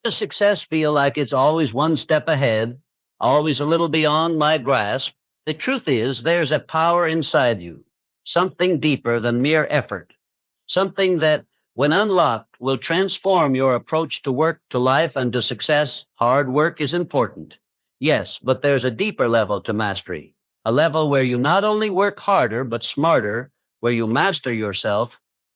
Does success feel like it's always one step ahead, always a little beyond my grasp? The truth is, there's a power inside you, something deeper than mere effort, something that, when unlocked, will transform your approach to work, to life, and to success. Hard work is important. Yes, but there's a deeper level to mastery, a level where you not only work harder, but smarter, where you master yourself,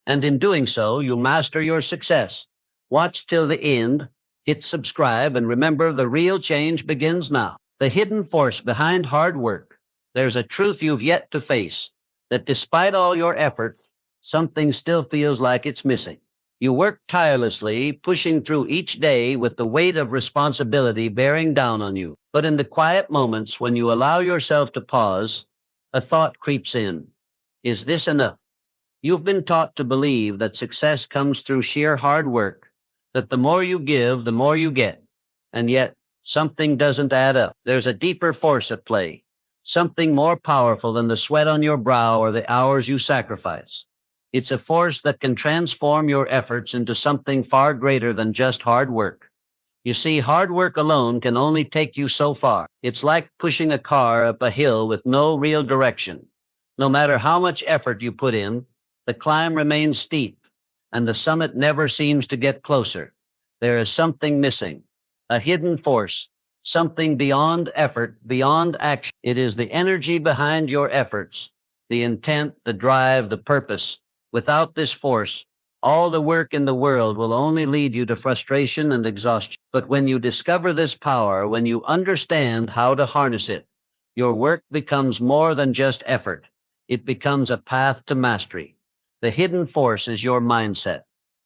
and in doing so, you master your success. Watch till the end, hit subscribe, and remember the real change begins now. The hidden force behind hard work. There's a truth you've yet to face, that despite all your effort, something still feels like it's missing. You work tirelessly, pushing through each day with the weight of responsibility bearing down on you. But in the quiet moments when you allow yourself to pause, a thought creeps in. Is this enough? You've been taught to believe that success comes through sheer hard work, that the more you give, the more you get. And yet, something doesn't add up. There's a deeper force at play, something more powerful than the sweat on your brow or the hours you sacrifice. It's a force that can transform your efforts into something far greater than just hard work. You see, hard work alone can only take you so far. It's like pushing a car up a hill with no real direction. No matter how much effort you put in, the climb remains steep, and the summit never seems to get closer. There is something missing, a hidden force, something beyond effort, beyond action. It is the energy behind your efforts, the intent, the drive, the purpose. Without this force, all the work in the world will only lead you to frustration and exhaustion. But when you discover this power, when you understand how to harness it, your work becomes more than just effort. It becomes a path to mastery. The hidden force is your mindset.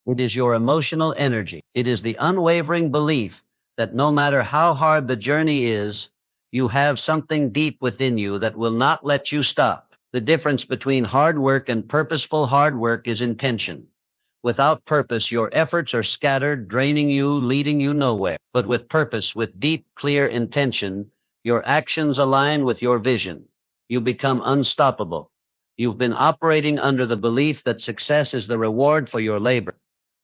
It is your emotional energy. It is the unwavering belief that no matter how hard the journey is, you have something deep within you that will not let you stop. The difference between hard work and purposeful hard work is intention. Without purpose, your efforts are scattered, draining you, leading you nowhere. But with purpose, with deep, clear intention, your actions align with your vision. You become unstoppable. You've been operating under the belief that success is the reward for your labor.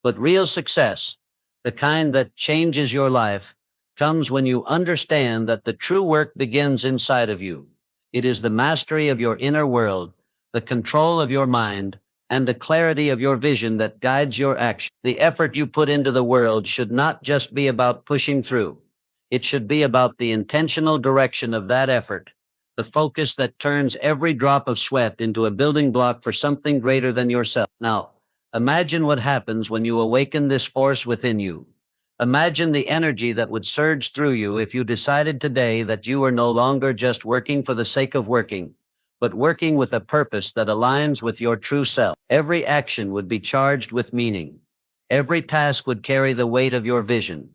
But real success, the kind that changes your life, comes when you understand that the true work begins inside of you. It is the mastery of your inner world, the control of your mind, and the clarity of your vision that guides your action. The effort you put into the world should not just be about pushing through. It should be about the intentional direction of that effort, the focus that turns every drop of sweat into a building block for something greater than yourself. Now, imagine what happens when you awaken this force within you. Imagine the energy that would surge through you if you decided today that you are no longer just working for the sake of working, but working with a purpose that aligns with your true self. Every action would be charged with meaning. Every task would carry the weight of your vision.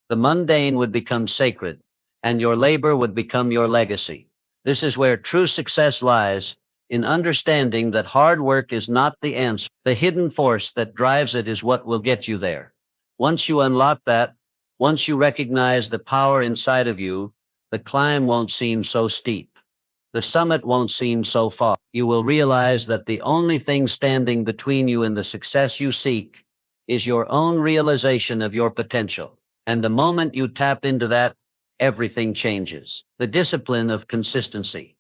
The mundane would become sacred, and your labor would become your legacy. This is where true success lies, in understanding that hard work is not the answer. The hidden force that drives it is what will get you there. Once you unlock that, once you recognize the power inside of you, the climb won't seem so steep. The summit won't seem so far. You will realize that the only thing standing between you and the success you seek is your own realization of your potential. And the moment you tap into that, everything changes. The discipline of consistency.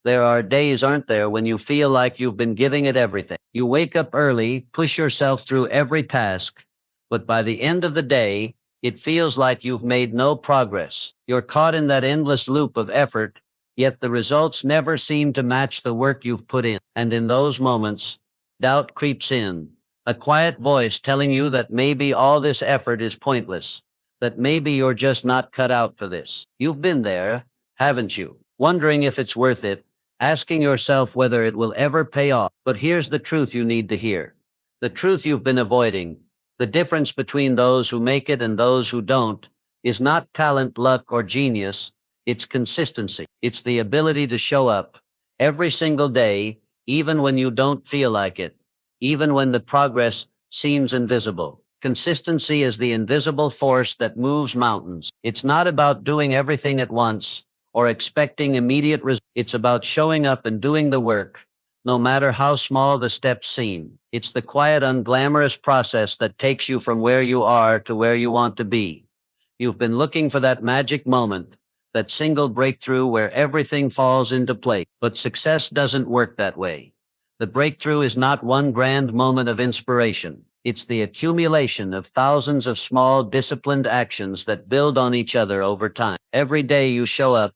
There are days, aren't there, when you feel like you've been giving it everything. You wake up early, push yourself through every task, but by the end of the day, it feels like you've made no progress. You're caught in that endless loop of effort, yet the results never seem to match the work you've put in. And in those moments, doubt creeps in, a quiet voice telling you that maybe all this effort is pointless, that maybe you're just not cut out for this. You've been there, haven't you? Wondering if it's worth it, asking yourself whether it will ever pay off. But here's the truth you need to hear. The truth you've been avoiding. The difference between those who make it and those who don't is not talent, luck, or genius. It's consistency. It's the ability to show up every single day, even when you don't feel like it, even when the progress seems invisible. Consistency is the invisible force that moves mountains. It's not about doing everything at once or expecting immediate results. It's about showing up and doing the work, no matter how small the steps seem. It's the quiet, unglamorous process that takes you from where you are to where you want to be. You've been looking for that magic moment, that single breakthrough where everything falls into place. But success doesn't work that way. The breakthrough is not one grand moment of inspiration. It's the accumulation of thousands of small, disciplined actions that build on each other over time. Every day you show up,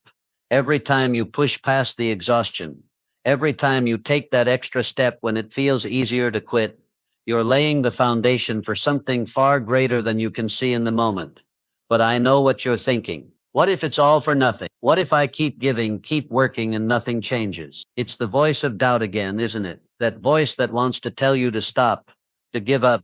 every time you push past the exhaustion, every time you take that extra step when it feels easier to quit, you're laying the foundation for something far greater than you can see in the moment. But I know what you're thinking. What if it's all for nothing? What if I keep giving, keep working, and nothing changes? It's the voice of doubt again, isn't it? That voice that wants to tell you to stop, to give up,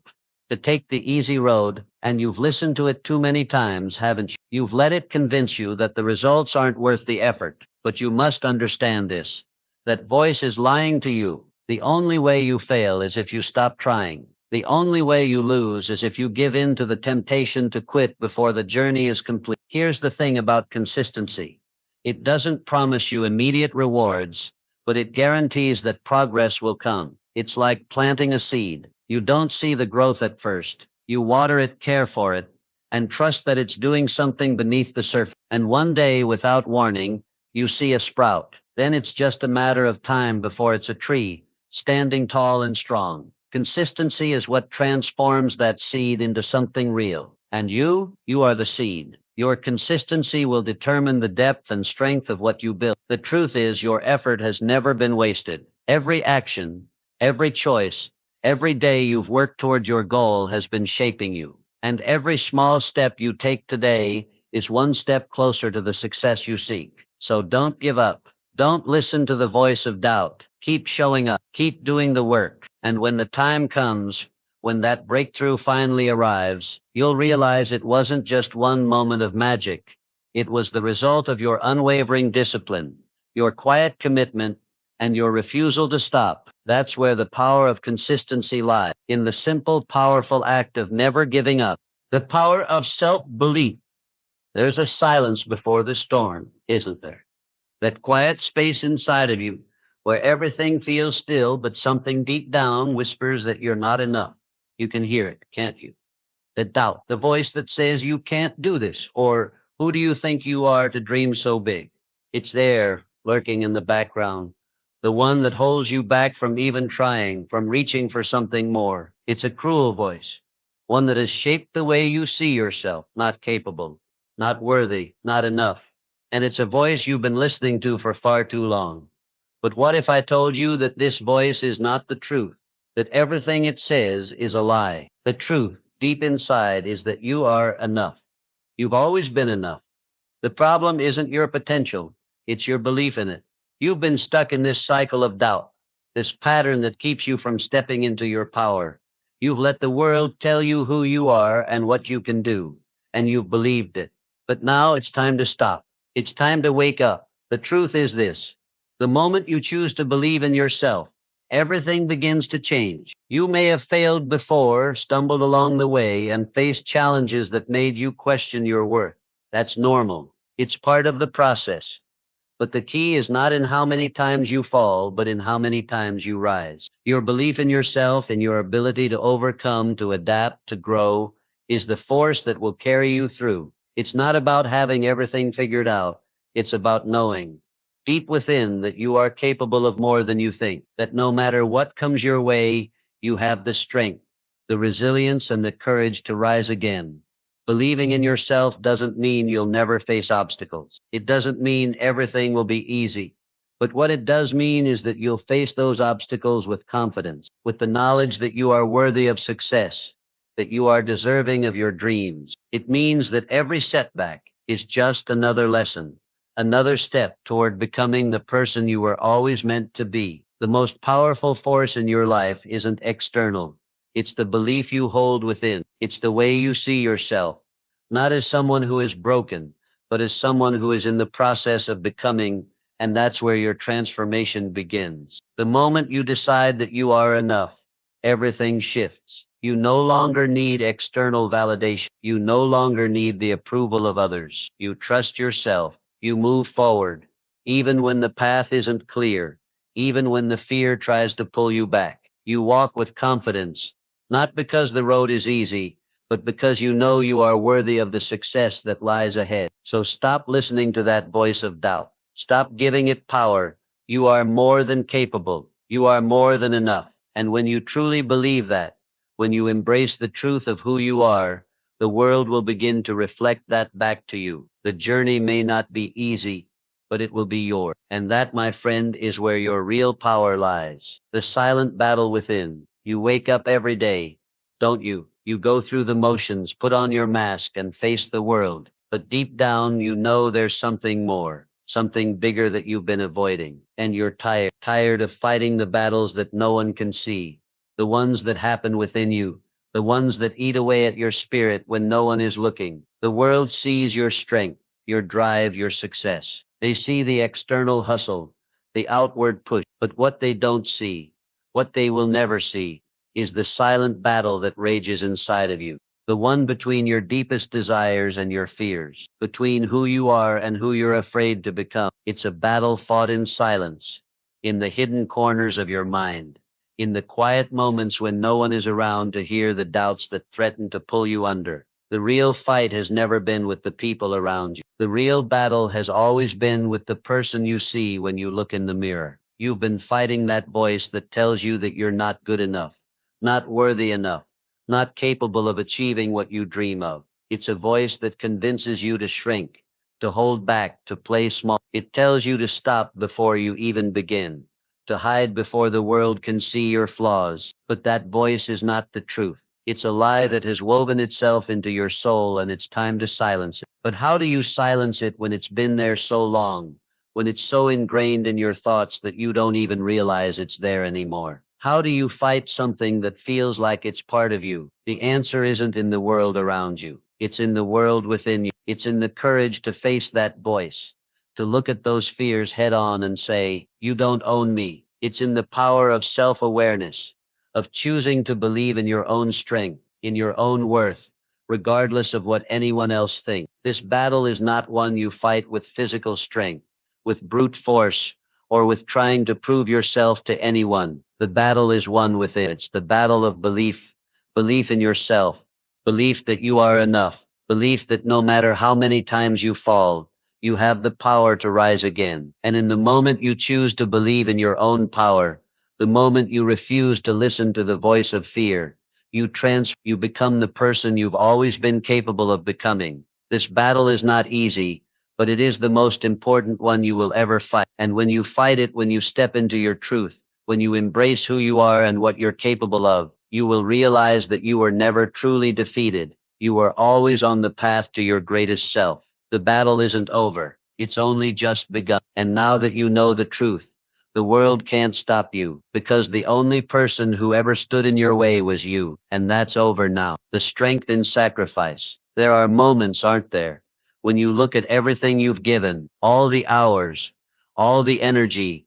to take the easy road, and you've listened to it too many times, haven't you? You've let it convince you that the results aren't worth the effort. But you must understand this. That voice is lying to you. The only way you fail is if you stop trying. The only way you lose is if you give in to the temptation to quit before the journey is complete. Here's the thing about consistency. It doesn't promise you immediate rewards, but it guarantees that progress will come. It's like planting a seed. You don't see the growth at first. You water it, care for it, and trust that it's doing something beneath the surface. And one day, without warning, you see a sprout. Then it's just a matter of time before it's a tree, standing tall and strong. Consistency is what transforms that seed into something real. And you are the seed. Your consistency will determine the depth and strength of what you build. The truth is, your effort has never been wasted. Every action, every choice, every day you've worked toward your goal has been shaping you. And every small step you take today is one step closer to the success you seek. So don't give up. Don't listen to the voice of doubt. Keep showing up. Keep doing the work. And when the time comes, when that breakthrough finally arrives, you'll realize it wasn't just one moment of magic. It was the result of your unwavering discipline, your quiet commitment, and your refusal to stop. That's where the power of consistency lies, in the simple, powerful act of never giving up. The power of self-belief. There's a silence before the storm, isn't there? That quiet space inside of you where everything feels still, but something deep down whispers that you're not enough. You can hear it, can't you? The doubt, the voice that says you can't do this, or who do you think you are to dream so big? It's there, lurking in the background, the one that holds you back from even trying, from reaching for something more. It's a cruel voice, one that has shaped the way you see yourself, not capable, not worthy, not enough. And it's a voice you've been listening to for far too long. But what if I told you that this voice is not the truth, that everything it says is a lie? The truth, deep inside, is that you are enough. You've always been enough. The problem isn't your potential, it's your belief in it. You've been stuck in this cycle of doubt, this pattern that keeps you from stepping into your power. You've let the world tell you who you are and what you can do, and you've believed it. But now it's time to stop. It's time to wake up. The truth is this. The moment you choose to believe in yourself, everything begins to change. You may have failed before, stumbled along the way, and faced challenges that made you question your worth. That's normal. It's part of the process. But the key is not in how many times you fall, but in how many times you rise. Your belief in yourself and your ability to overcome, to adapt, to grow, is the force that will carry you through. It's not about having everything figured out. It's about knowing deep within that you are capable of more than you think, that no matter what comes your way, you have the strength, the resilience, and the courage to rise again. Believing in yourself doesn't mean you'll never face obstacles. It doesn't mean everything will be easy. But what it does mean is that you'll face those obstacles with confidence, with the knowledge that you are worthy of success, that you are deserving of your dreams. It means that every setback is just another lesson, another step toward becoming the person you were always meant to be. The most powerful force in your life isn't external. It's the belief you hold within. It's the way you see yourself, not as someone who is broken, but as someone who is in the process of becoming, and that's where your transformation begins. The moment you decide that you are enough, everything shifts. You no longer need external validation. You no longer need the approval of others. You trust yourself. You move forward, even when the path isn't clear, even when the fear tries to pull you back. You walk with confidence, not because the road is easy, but because you know you are worthy of the success that lies ahead. So stop listening to that voice of doubt. Stop giving it power. You are more than capable. You are more than enough. And when you truly believe that, when you embrace the truth of who you are, the world will begin to reflect that back to you. The journey may not be easy, but it will be yours. And that, my friend, is where your real power lies. The silent battle within. You wake up every day, don't you? You go through the motions, put on your mask, and face the world. But deep down, you know there's something more, something bigger that you've been avoiding. And you're tired of fighting the battles that no one can see, the ones that happen within you, the ones that eat away at your spirit when no one is looking. The world sees your strength, your drive, your success. They see the external hustle, the outward push, but what they don't see, what they will never see, is the silent battle that rages inside of you, the one between your deepest desires and your fears, between who you are and who you're afraid to become. It's a battle fought in silence, in the hidden corners of your mind, in the quiet moments when no one is around to hear the doubts that threaten to pull you under. The real fight has never been with the people around you. The real battle has always been with the person you see when you look in the mirror. You've been fighting that voice that tells you that you're not good enough, not worthy enough, not capable of achieving what you dream of. It's a voice that convinces you to shrink, to hold back, to play small. It tells you to stop before you even begin, to hide before the world can see your flaws. But that voice is not the truth. It's a lie that has woven itself into your soul, and it's time to silence it. But how do you silence it when it's been there so long, when it's so ingrained in your thoughts that you don't even realize it's there anymore? How do you fight something that feels like it's part of you? The answer isn't in the world around you. It's in the world within you. It's in the courage to face that voice, to look at those fears head on and say, you don't own me. It's in the power of self-awareness, of choosing to believe in your own strength, in your own worth, regardless of what anyone else thinks. This battle is not one you fight with physical strength, with brute force, or with trying to prove yourself to anyone. The battle is one within. It's the battle of belief, belief in yourself, belief that you are enough, belief that no matter how many times you fall, you have the power to rise again. And in the moment you choose to believe in your own power, the moment you refuse to listen to the voice of fear, you become the person you've always been capable of becoming. This battle is not easy, but it is the most important one you will ever fight. And when you fight it, when you step into your truth, when you embrace who you are and what you're capable of, you will realize that you were never truly defeated. You are always on the path to your greatest self. The battle isn't over. It's only just begun. And now that you know the truth, the world can't stop you, because the only person who ever stood in your way was you. And that's over now. The strength in sacrifice. There are moments, aren't there, when you look at everything you've given, all the hours, all the energy,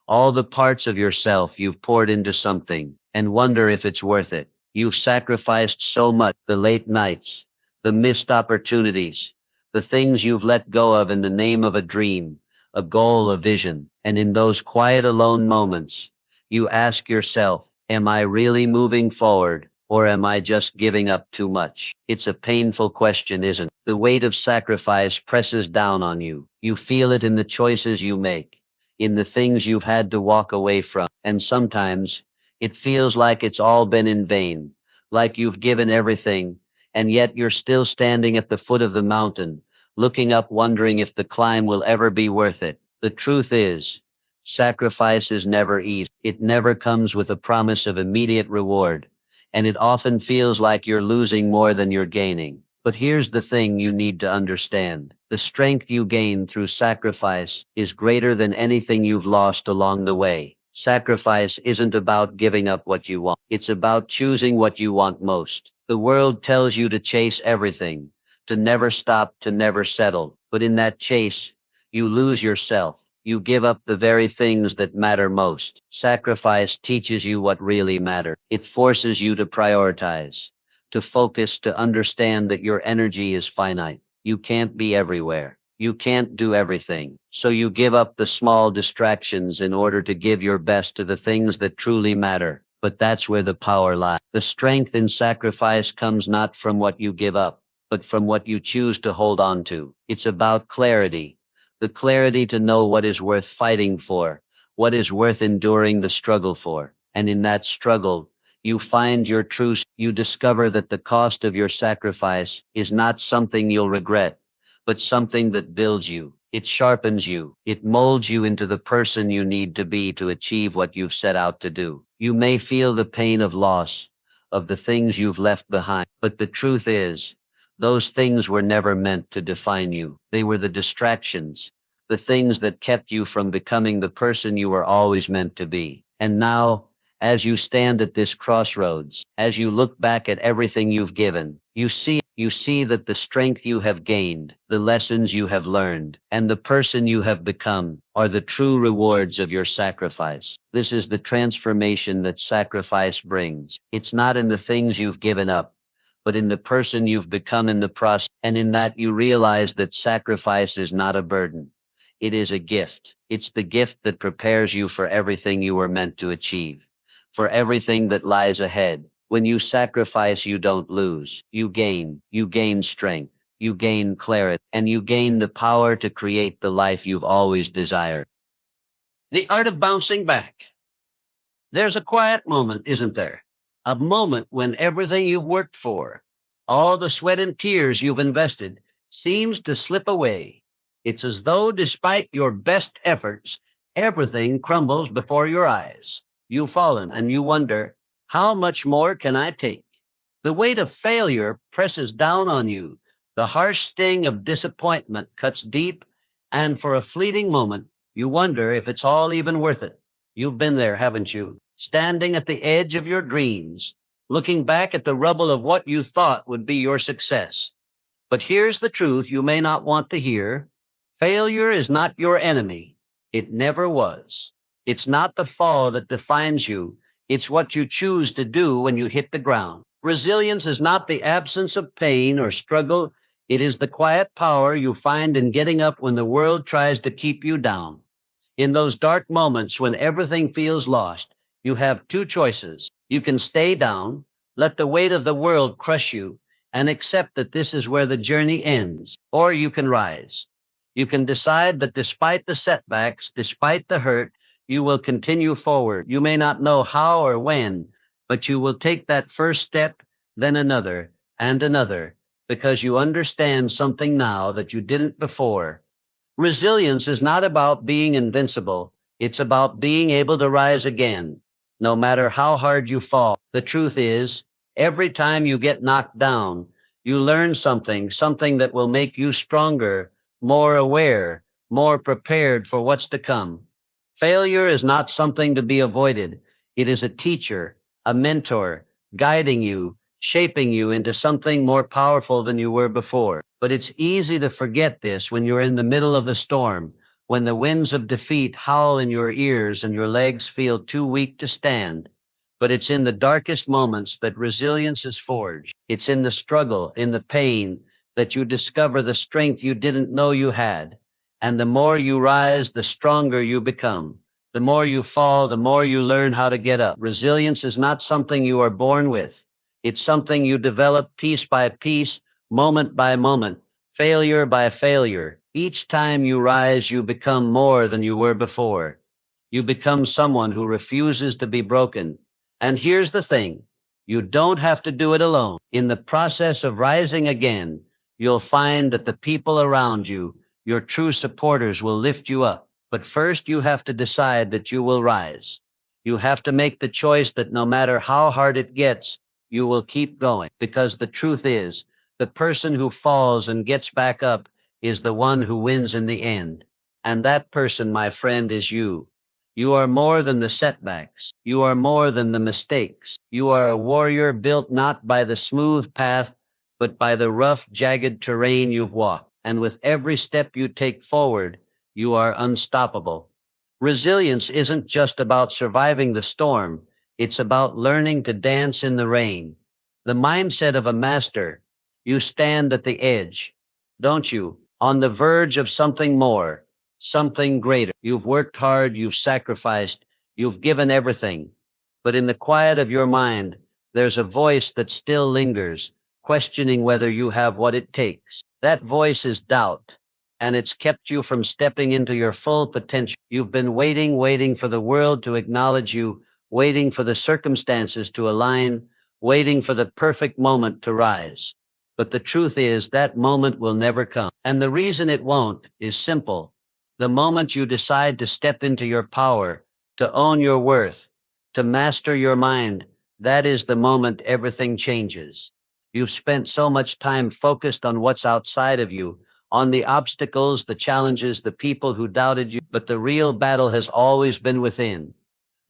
all the parts of yourself you've poured into something, and wonder if it's worth it. You've sacrificed so much, the late nights, the missed opportunities, the things you've let go of in the name of a dream, a goal, a vision. And in those quiet alone moments, you ask yourself, am I really moving forward, or am I just giving up too much? It's a painful question, isn't it? The weight of sacrifice presses down on you. You feel it in the choices you make, in the things you've had to walk away from. And sometimes it feels like it's all been in vain, like you've given everything, and yet you're still standing at the foot of the mountain, looking up, wondering if the climb will ever be worth it. The truth is, sacrifice is never easy. It never comes with a promise of immediate reward, and it often feels like you're losing more than you're gaining. But here's the thing you need to understand. The strength you gain through sacrifice is greater than anything you've lost along the way. Sacrifice isn't about giving up what you want. It's about choosing what you want most. The world tells you to chase everything, to never stop, to never settle. But in that chase, you lose yourself. You give up the very things that matter most. Sacrifice teaches you what really matters. It forces you to prioritize, to focus, to understand that your energy is finite. You can't be everywhere. You can't do everything. So you give up the small distractions in order to give your best to the things that truly matter. But that's where the power lies. The strength in sacrifice comes not from what you give up, but from what you choose to hold on to. It's about clarity. The clarity to know what is worth fighting for, what is worth enduring the struggle for. And in that struggle, you find your truth. You discover that the cost of your sacrifice is not something you'll regret, but something that builds you. It sharpens you. It molds you into the person you need to be to achieve what you've set out to do. You may feel the pain of loss, of the things you've left behind, but the truth is, those things were never meant to define you. They were the distractions, the things that kept you from becoming the person you were always meant to be. And now, as you stand at this crossroads, as you look back at everything you've given, you see that the strength you have gained, the lessons you have learned, and the person you have become are the true rewards of your sacrifice. This is the transformation that sacrifice brings. It's not in the things you've given up, but in the person you've become in the process. And in that you realize that sacrifice is not a burden. It is a gift. It's the gift that prepares you for everything you were meant to achieve, for everything that lies ahead. When you sacrifice, you don't lose. You gain strength, you gain clarity, and you gain the power to create the life you've always desired. The art of bouncing back. There's a quiet moment, isn't there? A moment when everything you've worked for, all the sweat and tears you've invested, seems to slip away. It's as though, despite your best efforts, everything crumbles before your eyes. You've fallen and you wonder, how much more can I take? The weight of failure presses down on you. The harsh sting of disappointment cuts deep, and for a fleeting moment, you wonder if it's all even worth it. You've been there, haven't you? Standing at the edge of your dreams, looking back at the rubble of what you thought would be your success. But here's the truth you may not want to hear. Failure is not your enemy. It never was. It's not the fall that defines you. It's what you choose to do when you hit the ground. Resilience is not the absence of pain or struggle. It is the quiet power you find in getting up when the world tries to keep you down. In those dark moments when everything feels lost, you have two choices. You can stay down, let the weight of the world crush you, and accept that this is where the journey ends, or you can rise. You can decide that despite the setbacks, despite the hurt, you will continue forward. You may not know how or when, but you will take that first step, then another, and another, because you understand something now that you didn't before. Resilience is not about being invincible. It's about being able to rise again, no matter how hard you fall. The truth is, every time you get knocked down, you learn something that will make you stronger, more aware, more prepared for what's to come. Failure is not something to be avoided. It is a teacher, a mentor, guiding you, shaping you into something more powerful than you were before. But it's easy to forget this when you're in the middle of a storm, when the winds of defeat howl in your ears and your legs feel too weak to stand. But it's in the darkest moments that resilience is forged. It's in the struggle, in the pain, that you discover the strength you didn't know you had. And the more you rise, the stronger you become. The more you fall, the more you learn how to get up. Resilience is not something you are born with. It's something you develop piece by piece, moment by moment, failure by failure. Each time you rise, you become more than you were before. You become someone who refuses to be broken. And here's the thing, you don't have to do it alone. In the process of rising again, you'll find that the people around you, your true supporters, will lift you up. But first, you have to decide that you will rise. You have to make the choice that no matter how hard it gets, you will keep going. Because the truth is, the person who falls and gets back up is the one who wins in the end. And that person, my friend, is you. You are more than the setbacks. You are more than the mistakes. You are a warrior built not by the smooth path, but by the rough, jagged terrain you've walked. And with every step you take forward, you are unstoppable. Resilience isn't just about surviving the storm. It's about learning to dance in the rain. The mindset of a master. You stand at the edge, don't you? On the verge of something more, something greater. You've worked hard, you've sacrificed, you've given everything. But in the quiet of your mind, there's a voice that still lingers, questioning whether you have what it takes. That voice is doubt, and it's kept you from stepping into your full potential. You've been waiting for the world to acknowledge you, waiting for the circumstances to align, waiting for the perfect moment to rise. But the truth is that moment will never come. And the reason it won't is simple. The moment you decide to step into your power, to own your worth, to master your mind, that is the moment everything changes. You've spent so much time focused on what's outside of you, on the obstacles, the challenges, the people who doubted you, but the real battle has always been within.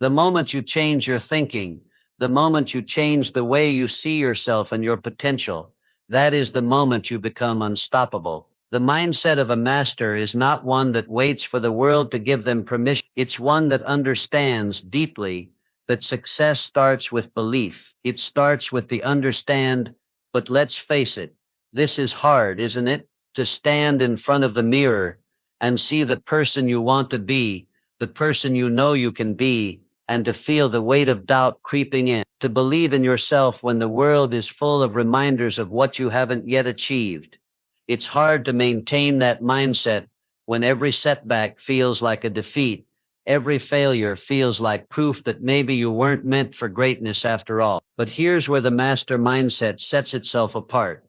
The moment you change your thinking, the moment you change the way you see yourself and your potential, that is the moment you become unstoppable. The mindset of a master is not one that waits for the world to give them permission. It's one that understands deeply that success starts with belief. It starts with the understand, but let's face it, this is hard, isn't it? To stand in front of the mirror and see the person you want to be, the person you know you can be, and to feel the weight of doubt creeping in, to believe in yourself when the world is full of reminders of what you haven't yet achieved. It's hard to maintain that mindset when every setback feels like a defeat. Every failure feels like proof that maybe you weren't meant for greatness after all. But here's where the master mindset sets itself apart.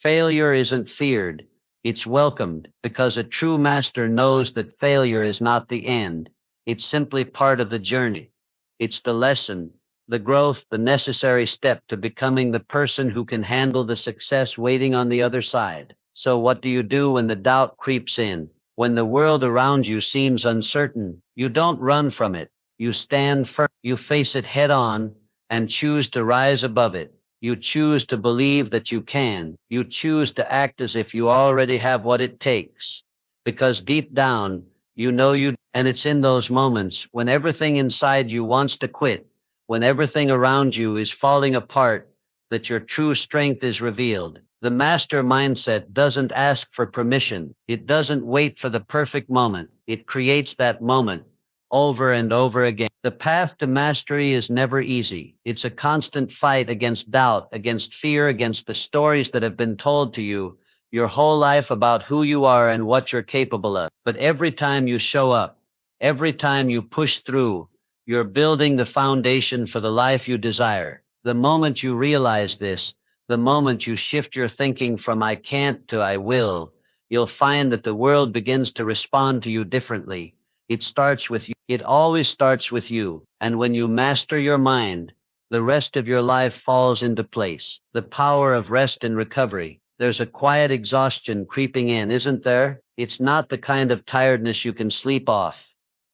Failure isn't feared. It's welcomed because a true master knows that failure is not the end. It's simply part of the journey. It's the lesson, the growth, the necessary step to becoming the person who can handle the success waiting on the other side. So what do you do when the doubt creeps in? When the world around you seems uncertain, you don't run from it. You stand firm. You face it head on and choose to rise above it. You choose to believe that you can. You choose to act as if you already have what it takes. Because deep down, you know you, and it's in those moments when everything inside you wants to quit, when everything around you is falling apart, that your true strength is revealed. The master mindset doesn't ask for permission. It doesn't wait for the perfect moment. It creates that moment over and over again. The path to mastery is never easy. It's a constant fight against doubt, against fear, against the stories that have been told to you your whole life about who you are and what you're capable of. But every time you show up, every time you push through, you're building the foundation for the life you desire. The moment you realize this, the moment you shift your thinking from I can't to I will, you'll find that the world begins to respond to you differently. It starts with you. It always starts with you. And when you master your mind, the rest of your life falls into place. The power of rest and recovery. There's a quiet exhaustion creeping in, isn't there? It's not the kind of tiredness you can sleep off.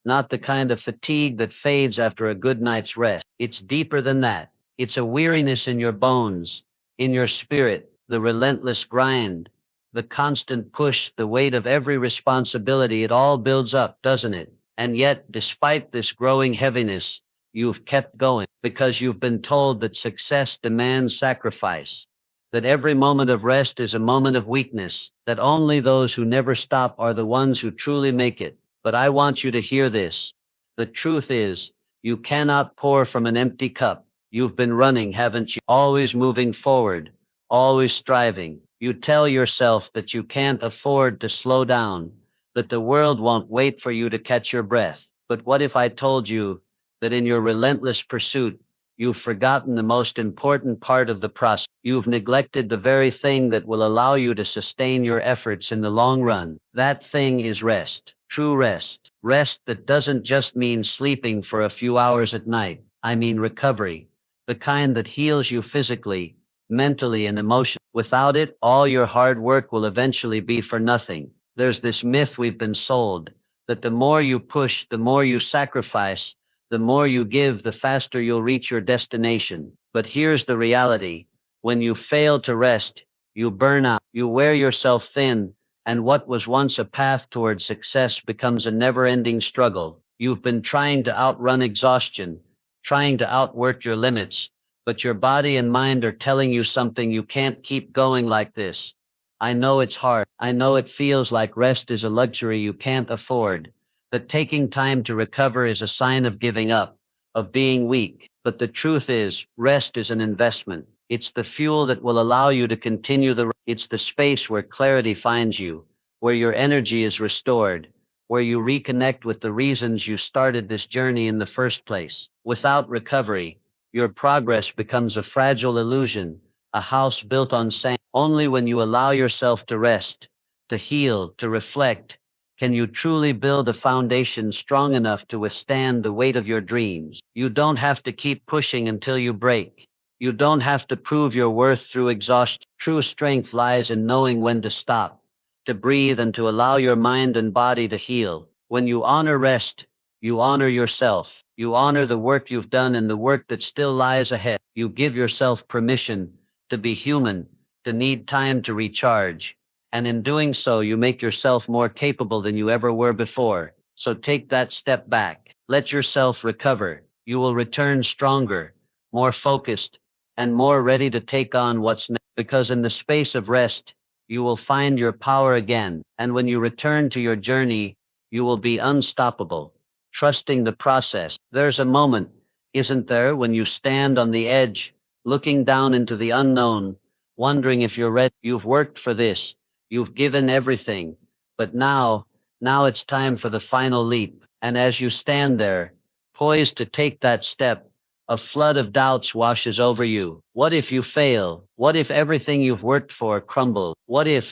Not the kind of fatigue that fades after a good night's rest. It's deeper than that. It's a weariness in your bones, in your spirit, the relentless grind, the constant push, the weight of every responsibility. It all builds up, doesn't it? And yet, despite this growing heaviness, you've kept going because you've been told that success demands sacrifice, that every moment of rest is a moment of weakness, that only those who never stop are the ones who truly make it. But I want you to hear this. The truth is, you cannot pour from an empty cup. You've been running, haven't you? Always moving forward, always striving. You tell yourself that you can't afford to slow down, that the world won't wait for you to catch your breath. But what if I told you that in your relentless pursuit, you've forgotten the most important part of the process? You've neglected the very thing that will allow you to sustain your efforts in the long run. That thing is rest. True rest. Rest that doesn't just mean sleeping for a few hours at night. I mean recovery. The kind that heals you physically, mentally, and emotionally. Without it, all your hard work will eventually be for nothing. There's this myth we've been sold that the more you push, the more you sacrifice, the more you give, the faster you'll reach your destination. But here's the reality. When you fail to rest, you burn out, you wear yourself thin, and what was once a path toward success becomes a never-ending struggle. You've been trying to outrun exhaustion, trying to outwork your limits, but your body and mind are telling you something. You can't keep going like this. I know it's hard. I know it feels like rest is a luxury you can't afford, that taking time to recover is a sign of giving up, of being weak. But the truth is, rest is an investment. It's the fuel that will allow you to continue it's the space where clarity finds you, where your energy is restored, where you reconnect with the reasons you started this journey in the first place. Without recovery, your progress becomes a fragile illusion, a house built on sand. Only when you allow yourself to rest, to heal, to reflect, can you truly build a foundation strong enough to withstand the weight of your dreams? You don't have to keep pushing until you break. You don't have to prove your worth through exhaustion. True strength lies in knowing when to stop, to breathe, and to allow your mind and body to heal. When you honor rest, you honor yourself. You honor the work you've done and the work that still lies ahead. You give yourself permission to be human, to need time to recharge. And in doing so, you make yourself more capable than you ever were before. So take that step back. Let yourself recover. You will return stronger, more focused, and more ready to take on what's next. Because in the space of rest, you will find your power again. And when you return to your journey, you will be unstoppable, trusting the process. There's a moment, isn't there, when you stand on the edge, looking down into the unknown, wondering if you're ready. You've worked for this. You've given everything. But now it's time for the final leap. And as you stand there, poised to take that step, a flood of doubts washes over you. What if you fail? What if everything you've worked for crumbles? What if,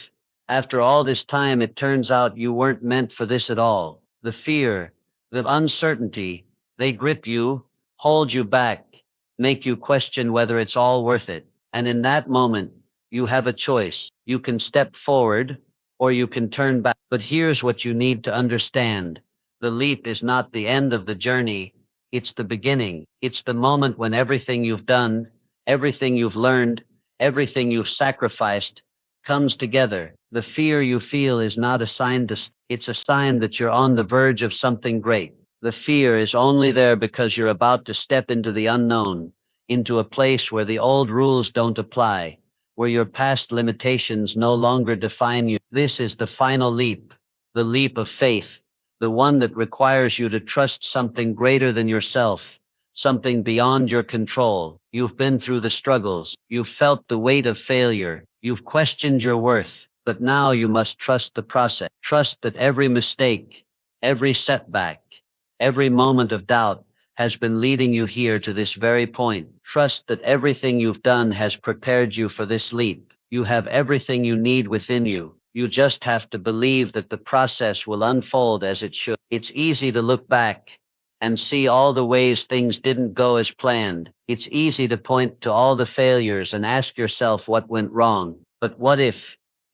after all this time, it turns out you weren't meant for this at all? The fear, the uncertainty, they grip you, hold you back, make you question whether it's all worth it. And in that moment, you have a choice. You can step forward or you can turn back. But here's what you need to understand. The leap is not the end of the journey. It's the beginning. It's the moment when everything you've done, everything you've learned, everything you've sacrificed comes together. The fear you feel is not a sign it's a sign that you're on the verge of something great. The fear is only there because you're about to step into the unknown, into a place where the old rules don't apply, where your past limitations no longer define you. This is the final leap, the leap of faith, the one that requires you to trust something greater than yourself, something beyond your control. You've been through the struggles. You've felt the weight of failure. You've questioned your worth. But now you must trust the process. Trust that every mistake, every setback, every moment of doubt has been leading you here to this very point. Trust that everything you've done has prepared you for this leap. You have everything you need within you. You just have to believe that the process will unfold as it should. It's easy to look back and see all the ways things didn't go as planned. It's easy to point to all the failures and ask yourself what went wrong. But what if,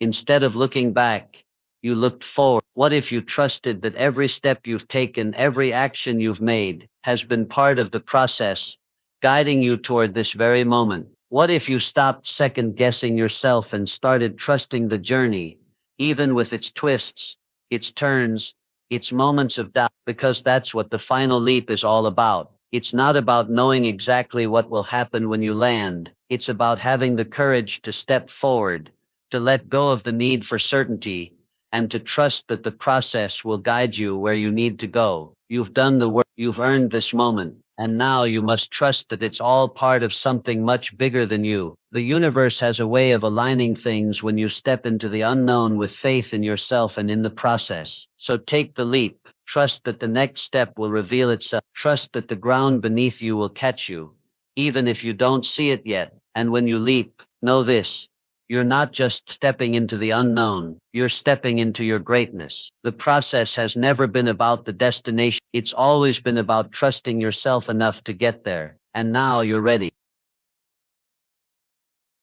instead of looking back, you looked forward? What if you trusted that every step you've taken, every action you've made, has been part of the process, guiding you toward this very moment? What if you stopped second-guessing yourself and started trusting the journey, even with its twists, its turns, its moments of doubt? Because that's what the final leap is all about. It's not about knowing exactly what will happen when you land. It's about having the courage to step forward, to let go of the need for certainty, and to trust that the process will guide you where you need to go. You've done the work, you've earned this moment, and now you must trust that it's all part of something much bigger than you. The universe has a way of aligning things when you step into the unknown with faith in yourself and in the process. So take the leap. Trust that the next step will reveal itself. Trust that the ground beneath you will catch you, even if you don't see it yet. And when you leap, know this. You're not just stepping into the unknown, you're stepping into your greatness. The process has never been about the destination. It's always been about trusting yourself enough to get there. And now you're ready.